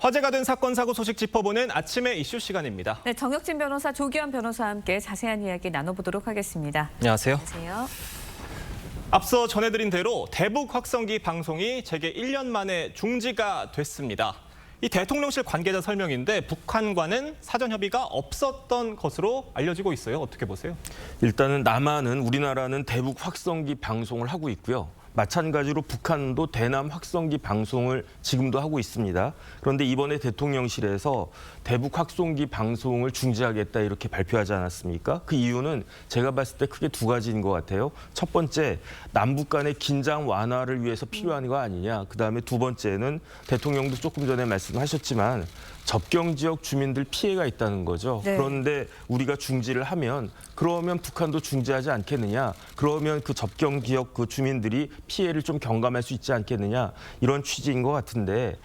화제가 된 사건 사고 소식 짚어보는 아침의 이슈 시간입니다. 네, 정혁진 변호사, 조기현 변호사와 함께 자세한 이야기 나눠보도록 하겠습니다. 안녕하세요. 안녕하세요. 앞서 전해드린 대로 대북 확성기 방송이 재개 1년 만에 중지가 됐습니다. 이 대통령실 관계자 설명인데 북한과는 사전 협의가 없었던 것으로 알려지고 있어요. 어떻게 보세요? 일단은 남한은 우리나라는 대북 확성기 방송을 하고 있고요. 마찬가지로 북한도 대남 확성기 방송을 지금도 하고 있습니다. 그런데 이번에 대통령실에서 대북 확성기 방송을 중지하겠다 이렇게 발표하지 않았습니까? 그 이유는 제가 봤을 때 크게 두 가지인 것 같아요. 첫 번째, 남북 간의 긴장 완화를 위해서 필요한 거 아니냐. 그다음에 두 번째는 대통령도 조금 전에 말씀하셨지만 접경 지역 주민들 피해가 있다는 거죠. 네. 그런데 우리가 중지를 하면 그러면 북한도 중지하지 않겠느냐. 그러면 그 접경 지역 그 주민들이 피해를 좀 경감할 수 있지 않겠느냐. 이런 취지인 것 같은데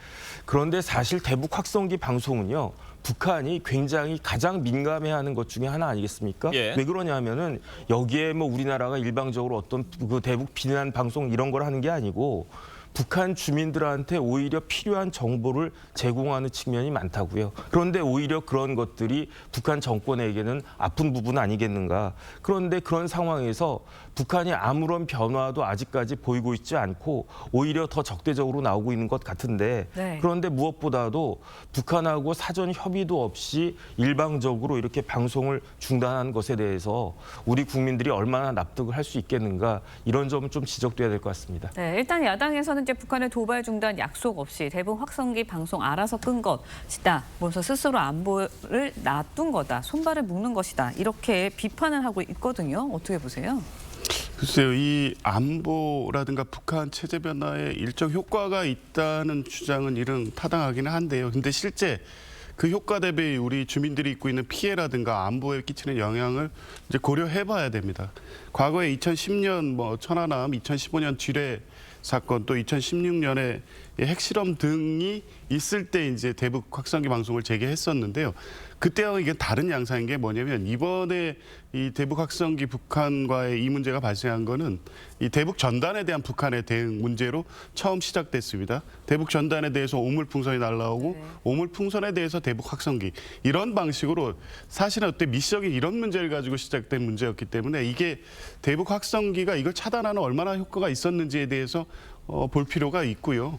그런데 사실 대북 확성기 방송은요. 북한이 굉장히 가장 민감해하는 것 중에 하나 아니겠습니까? 예. 왜 그러냐면은 여기에 뭐 우리나라가 일방적으로 어떤 그 대북 비난 방송 이런 걸 하는 게 아니고 북한 주민들한테 오히려 필요한 정보를 제공하는 측면이 많다고요. 그런데 오히려 그런 것들이 북한 정권에게는 아픈 부분 아니겠는가. 그런데 그런 상황에서 북한이 아무런 변화도 아직까지 보이고 있지 않고 오히려 더 적대적으로 나오고 있는 것 같은데 네. 그런데 무엇보다도 북한하고 사전 협의도 없이 일방적으로 이렇게 방송을 중단한 것에 대해서 우리 국민들이 얼마나 납득을 할 수 있겠는가 이런 점은 좀 지적돼야 될 것 같습니다. 네, 일단 야당에서는 이제 북한의 도발 중단 약속 없이 대북 확성기 방송 알아서 끈 것이다. 그래서 스스로 안보를 놔둔 거다. 손발을 묶는 것이다. 이렇게 비판을 하고 있거든요. 어떻게 보세요? 글쎄요, 이 안보라든가 북한 체제 변화에 일정 효과가 있다는 주장은 이런 타당하기는 한데요. 근데 실제 그 효과 대비 우리 주민들이 입고 있는 피해라든가 안보에 끼치는 영향을 이제 고려해봐야 됩니다. 과거에 2010년 뭐 천안함, 2015년 지뢰 사건, 또 2016년에 핵실험 등이 있을 때 이제 대북 확성기 방송을 재개했었는데요. 그때와 이게 다른 양상인 게 뭐냐면 이번에 이 대북 확성기 북한과의 이 문제가 발생한 거는 이 대북 전단에 대한 북한의 대응 문제로 처음 시작됐습니다. 대북 전단에 대해서 오물풍선이 날라오고 오물풍선에 대해서 대북 확성기 이런 방식으로 사실은 어때 미시적인 이런 문제를 가지고 시작된 문제였기 때문에 이게 대북 확성기가 이걸 차단하는 얼마나 효과가 있었는지에 대해서 볼 필요가 있고요.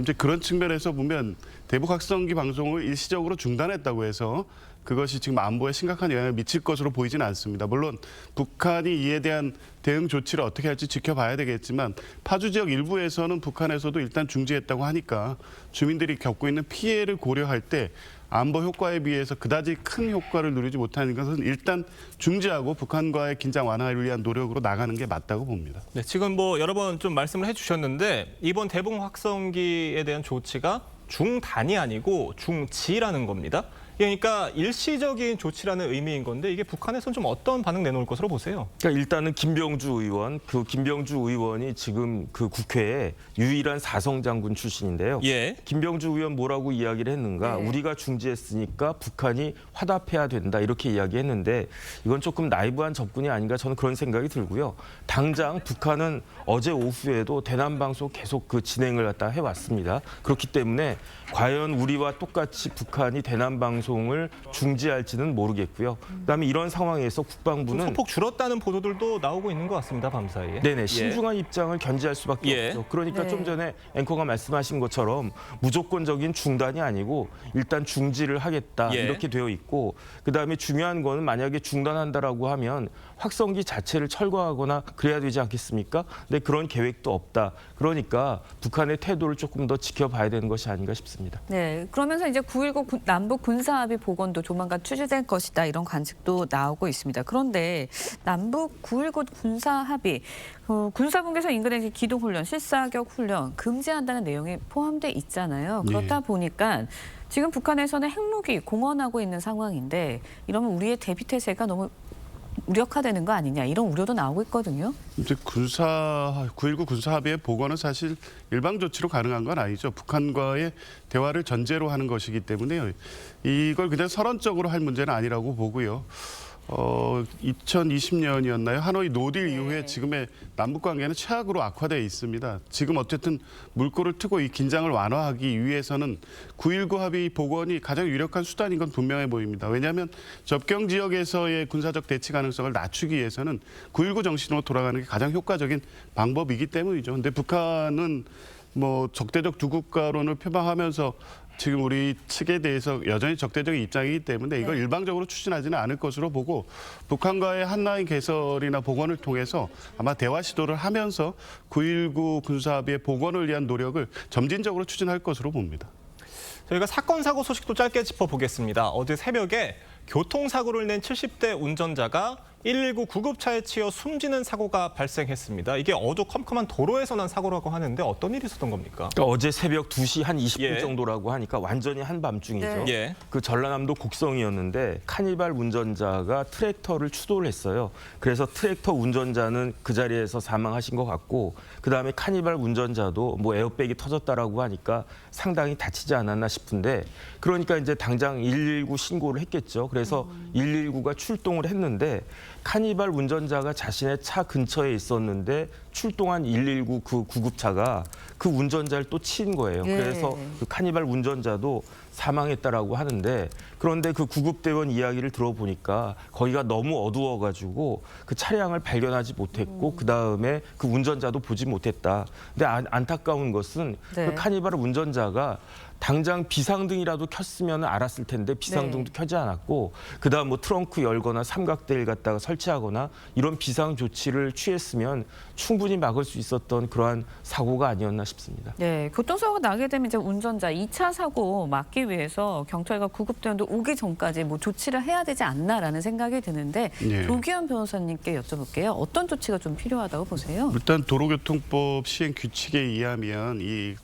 이제 그런 측면에서 보면 대북 확성기 방송을 일시적으로 중단했다고 해서 그것이 지금 안보에 심각한 영향을 미칠 것으로 보이지는 않습니다. 물론 북한이 이에 대한 대응 조치를 어떻게 할지 지켜봐야 되겠지만 파주 지역 일부에서는 북한에서도 일단 중지했다고 하니까 주민들이 겪고 있는 피해를 고려할 때 안보 효과에 비해서 그다지 큰 효과를 누리지 못하는 것은 일단 중지하고 북한과의 긴장 완화를 위한 노력으로 나가는 게 맞다고 봅니다. 네, 지금 뭐 여러 번 좀 말씀을 해주셨는데 이번 대북 확성기에 대한 조치가 중단이 아니고 중지라는 겁니다. 그러니까 일시적인 조치라는 의미인 건데 이게 북한에서는 좀 어떤 반응 내놓을 것으로 보세요? 그러니까 일단은 김병주 의원이 지금 그 국회에 유일한 사성 장군 출신인데요. 예. 김병주 의원 뭐라고 이야기를 했는가? 네. 우리가 중지했으니까 북한이 화답해야 된다 이렇게 이야기했는데 이건 조금 나이브한 접근이 아닌가 저는 그런 생각이 들고요. 당장 북한은 어제 오후에도 대남 방송 계속 그 진행을 갖다 해왔습니다. 그렇기 때문에 과연 우리와 똑같이 북한이 대남 방송을 중지할지는 모르겠고요. 그다음에 이런 상황에서 국방부는 소폭 줄었다는 보도들도 나오고 있는 것 같습니다. 밤사이에. 네네 신중한 입장을 견지할 수밖에 예. 없죠. 그러니까 네. 좀 전에 앵커가 말씀하신 것처럼 무조건적인 중단이 아니고 일단 중지를 하겠다 예. 이렇게 되어 있고 그다음에 중요한 거는 만약에 중단한다라고 하면 확성기 자체를 철거하거나 그래야 되지 않겠습니까? 근데 그런 계획도 없다. 그러니까 북한의 태도를 조금 더 지켜봐야 되는 것이 아닌가 싶습니다. 네, 그러면서 이제 9.19 남북 군사합의 복원도 조만간 추진될 것이다 이런 관측도 나오고 있습니다. 그런데 남북 9.19 군사합의 군사분계선 인근의 이제 기동훈련, 실사격 훈련 금지한다는 내용이 포함돼 있잖아요. 그렇다 보니까 지금 북한에서는 핵무기 공언하고 있는 상황인데 이러면 우리의 대비태세가 너무 무력화되는 거 아니냐 이런 우려도 나오고 있거든요. 이제 9.19 군사합의의 복원은 사실 일방 조치로 가능한 건 아니죠. 북한과의 대화를 전제로 하는 것이기 때문에요. 이걸 그냥 선언적으로 할 문제는 아니라고 보고요. 2020년이었나요? 하노이 노딜 네. 이후에 지금의 남북 관계는 최악으로 악화되어 있습니다. 지금 어쨌든 물꼬를 트고 이 긴장을 완화하기 위해서는 9.19 합의 복원이 가장 유력한 수단인 건 분명해 보입니다. 왜냐하면 접경 지역에서의 군사적 대치 가능성을 낮추기 위해서는 9.19 정신으로 돌아가는 게 가장 효과적인 방법이기 때문이죠. 근데 북한은 뭐 적대적 두 국가론을 표방하면서 지금 우리 측에 대해서 여전히 적대적인 입장이기 때문에 이걸 일방적으로 추진하지는 않을 것으로 보고 북한과의 한라인 개설이나 복원을 통해서 아마 대화 시도를 하면서 9.19 군사합의의 복원을 위한 노력을 점진적으로 추진할 것으로 봅니다. 저희가 사건 사고 소식도 짧게 짚어보겠습니다. 어제 새벽에 교통사고를 낸 70대 운전자가 119 구급차에 치여 숨지는 사고가 발생했습니다. 이게 어두컴컴한 도로에서 난 사고라고 하는데 어떤 일이 있었던 겁니까? 그러니까 어제 새벽 2시 한 20분 예. 정도라고 하니까 완전히 한밤중이죠. 네. 예. 그 전라남도 곡성이었는데 카니발 운전자가 트랙터를 추돌을 했어요. 그래서 트랙터 운전자는 그 자리에서 사망하신 것 같고 그다음에 카니발 운전자도 뭐 에어백이 터졌다라고 하니까 상당히 다치지 않았나 싶은데 그러니까 이제 당장 119 신고를 했겠죠. 그래서 119가 출동을 했는데 카니발 운전자가 자신의 차 근처에 있었는데 출동한 119 그 구급차가 그 운전자를 또 친 거예요. 예. 그래서 그 카니발 운전자도 사망했다라고 하는데 그런데 그 구급대원 이야기를 들어보니까 거기가 너무 어두워가지고 그 차량을 발견하지 못했고 그다음에 그 운전자도 보지 못했다. 근데 안타까운 것은 네. 그 카니발 운전자가 당장 비상등이라도 켰으면 알았을 텐데 비상등도 켜지 않았고 그다음 뭐 트렁크 열거나 삼각대를 갖다가 설치하거나 이런 비상 조치를 취했으면 충분히 막을 수 있었던 그러한 사고가 아니었나 싶습니다. 네, 교통사고가 나게 되면 이제 운전자 2차 사고 막기 위해서 경찰과 구급대원도 오기 전까지 뭐 조치를 해야 되지 않나라는 생각이 드는데 예. 조기현 변호사님께 여쭤볼게요. 어떤 조치가 좀 필요하다고 보세요? 일단 도로교통법 시행 규칙에 의하면 이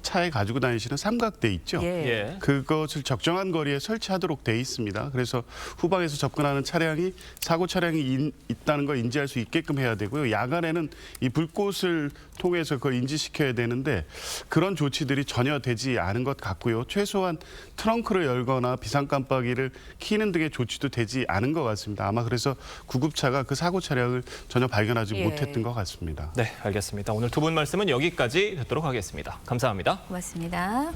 차에 가지고 다니시는 삼각대 있죠. 예. 그것을 적정한 거리에 설치하도록 돼 있습니다. 그래서 후방에서 접근하는 차량이 사고 차량이 있다는 걸 인지할 수 있게끔 해야 되고요. 야간에는 이 불꽃을 통해서 그걸 인지시켜야 되는데 그런 조치들이 전혀 되지 않은 것 같고요. 최소한 트렁크를 열거나 비상 깜빡이를 켜는 등의 조치도 되지 않은 것 같습니다. 아마 그래서 구급차가 그 사고 차량을 전혀 발견하지 예. 못했던 것 같습니다. 네, 알겠습니다. 오늘 두 분 말씀은 여기까지 듣도록 하겠습니다. 감사합니다. 고맙습니다.